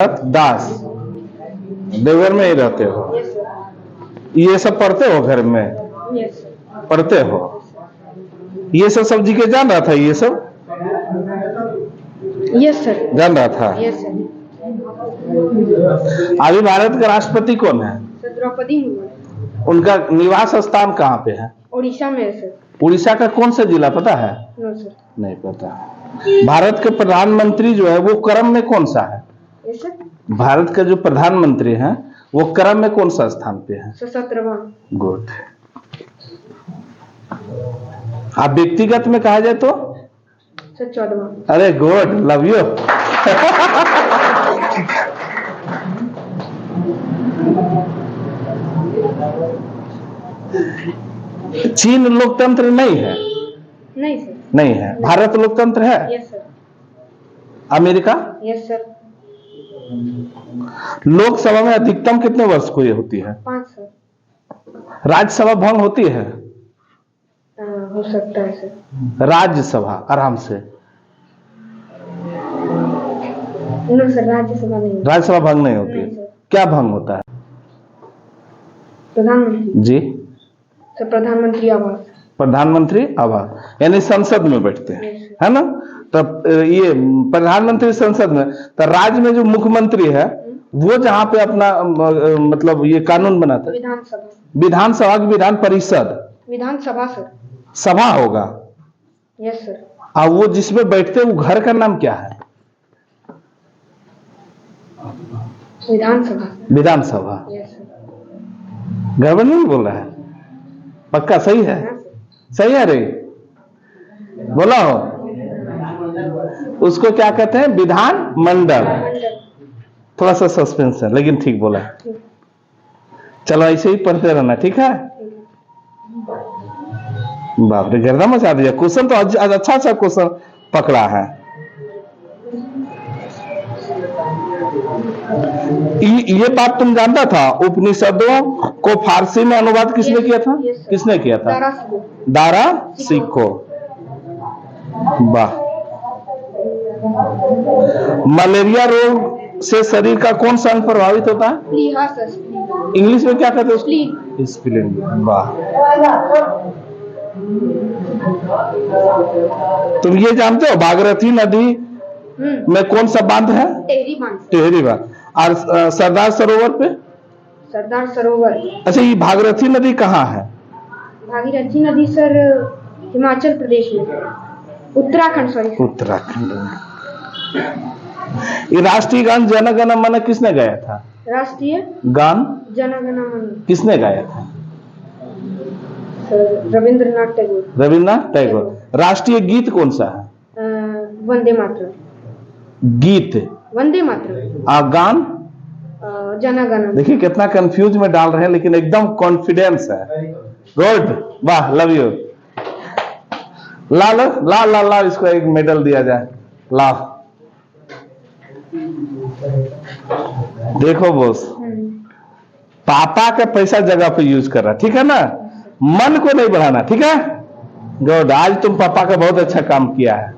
दास देवघर में ही रहते हो? ये सब पढ़ते हो घर में? पढ़ते हो? ये सब सब्जी के जान रहा था? ये सब यस सर। जान रहा था? Yes sir. अभी भारत का राष्ट्रपति कौन है? सर द्रौपदी मुर्मू। उनका निवास स्थान कहाँ पे है? उड़ीसा में है सर। उड़ीसा का कौन सा जिला पता है? No sir. नहीं पता। भारत के प्रधानमंत्री जो है वो क्रम में कौन सा है? Yes sir. भारत के जो प्रधानमंत्री हैं वो क्रम में कौन सा स्थान पे है? 17वां। गुड। आप व्यक्तिगत में कहा जाए तो? सर 14वां। अरे गुड, लव यू। चीन लोकतंत्र नहीं है? नहीं सर। नहीं है। भारत लोकतंत्र है? Yes sir. America? Yes sir. Lok Sabha में अधिकतम कितने वर्ष को ये होती है? 5 सर। राज्यसभा भंग होती है? हो सकता है सर। राज्यसभा आराम से। नो सर, राज्यसभा नहीं। राज्यसभा भंग नहीं होती है? नहीं सर। क्या भंग होता है? प्रधानमंत्री जी सर। प्रधानमंत्री आवास। प्रधानमंत्री आवास यानी संसद में बैठते हैं, है ना? तब ये प्रधानमंत्री संसद में, तो राज्य में जो मुख्यमंत्री है वो जहां पे अपना मतलब ये कानून बनाता है? विधानसभा। विधानसभा की विधान परिषद? विधानसभा सर। सभा होगा। Yes sir. और वो जिसमें बैठते हैं वो घर का नाम क्या है? विधानसभा। विधानसभा। Yes sir. गड़बड़ नहीं बोल रहा है? पक्का सही है? हाँ सर। सही है रे? बोला हो। उसको क्या कहते हैं? विधान मंडल। थोड़ा सा सस्पेंस है लेकिन ठीक बोला है। चलो ऐसे ही पढ़ते रहना, ठीक है? बाप रे, गर्दा मचा दिया। क्वेश्चन तो अच्छा अच्छा क्वेश्चन पकड़ा है। ये बात तुम जानता था? उपनिषदों को फारसी में अनुवाद किसने किया था? किसने किया था? दारा सिक्को। वाह। मलेरिया रोग से शरीर का कौन सा अंग प्रभावित होता है? इंग्लिश में क्या कहते हैं उसको? स्प्लीन। वाह। तुम ये जानते हो भागीरथी नदी में कौन सा बांध है? टेहरी बांध। और सरदार सरोवर पे? सरदार सरोवर। अच्छा, ये भागीरथी नदी कहाँ है? भागीरथी नदी सर हिमाचल प्रदेश में, उत्तराखंड। सॉरी, उत्तराखंड में। ये राष्ट्रीय गान जन गण मन किसने गाया था? राष्ट्रीय गान जन गण मन किसने गाया था? सर रविंद्रनाथ टैगोर। रविन्द्रनाथ टैगोर। राष्ट्रीय गीत कौन सा है? वंदे मातरम। गीत वंदे मातरम। गान जन गण। देखिए कितना कंफ्यूज में डाल रहे हैं लेकिन एकदम कॉन्फिडेंस है। गुड, वाह, लव यू। ला ला ला ला ला, इसको एक मेडल दिया जाए। ला। देखो बॉस, पापा का पैसा जगह पे यूज कर रहा, ठीक है ना? मन को नहीं बढ़ाना, ठीक है? गुड। आज तुम पापा का बहुत अच्छा काम किया है।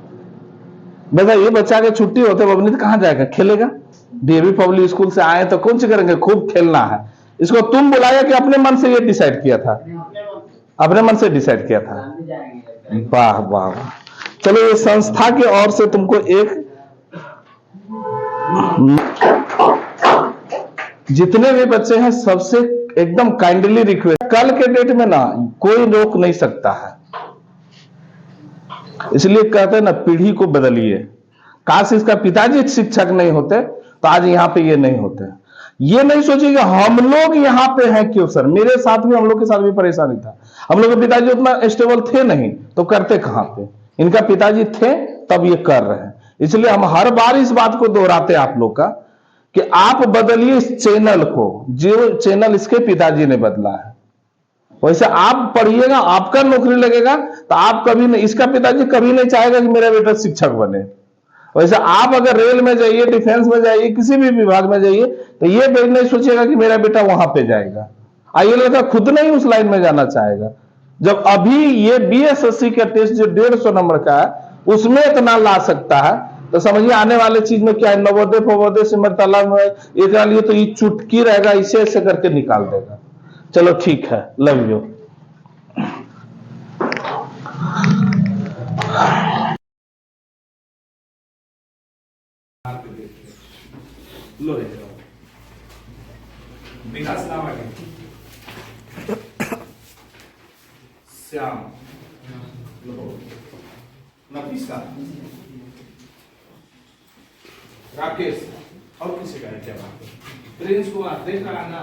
बेटा ये बच्चा के छुट्टी होते बबनी तो कहां जाएगा? खेलेगा। डीएवी पब्लिक स्कूल से आए तो कौन सी करेंगे? खूब खेलना है। इसको तुम बुलाया कि अपने मन से ये डिसाइड किया था? अपने मन से डिसाइड किया था। वाह वाह वाह। चलो, ये संस्था की ओर से तुमको एक, जितने भी बच्चे हैं सबसे एकदम काइंडली रिक्वेस्ट, कल के डेट में ना कोई रोक नहीं सकता है, इसलिए कहते हैं ना पीढ़ी को बदलिए। काश इसका पिताजी शिक्षक नहीं होते तो आज यहाँ पे ये नहीं होते। ये नहीं सोचिए हम लोग यहाँ पे हैं क्यों सर। मेरे साथ भी, हम लोग के साथ भी परेशानी था। हम लोग के पिताजी उतना स्टेबल थे नहीं तो करते कहां पे? इनका पिताजी थे तब ये कर रहे हैं। इसलिए हम हर बार इस बात को दोहराते हैं आप लोग का कि आप बदलिए इस चैनल को, जो चैनल इसके पिताजी ने बदला है। वैसे आप पढ़िएगा, आपका नौकरी लगेगा तो आप कभी नहीं, इसका पिताजी कभी नहीं चाहेगा कि मेरा बेटा शिक्षक बने। वैसे आप अगर रेल में जाइए, डिफेंस में जाइए, किसी भी विभाग में जाइए तो ये नहीं सोचिएगा कि मेरा बेटा वहां पे जाएगा। आइए लड़का खुद नहीं उस लाइन में जाना चाहेगा। जब अभी ये बीएसएससी का टेस्ट जो 150 नंबर का है उसमें इतना ला सकता है तो समझिए आने वाले चीज में क्या है, नवोदय फवोदय सिमरतला में एक लिए तो ये चुटकी रहेगा, इसे ऐसे करके निकाल देगा। चलो ठीक है, लव यू। लो रे विकास नाम आगे श्याम नफीसा राकेश और किसी का है क्या बात? प्रिंस को देख कर आना।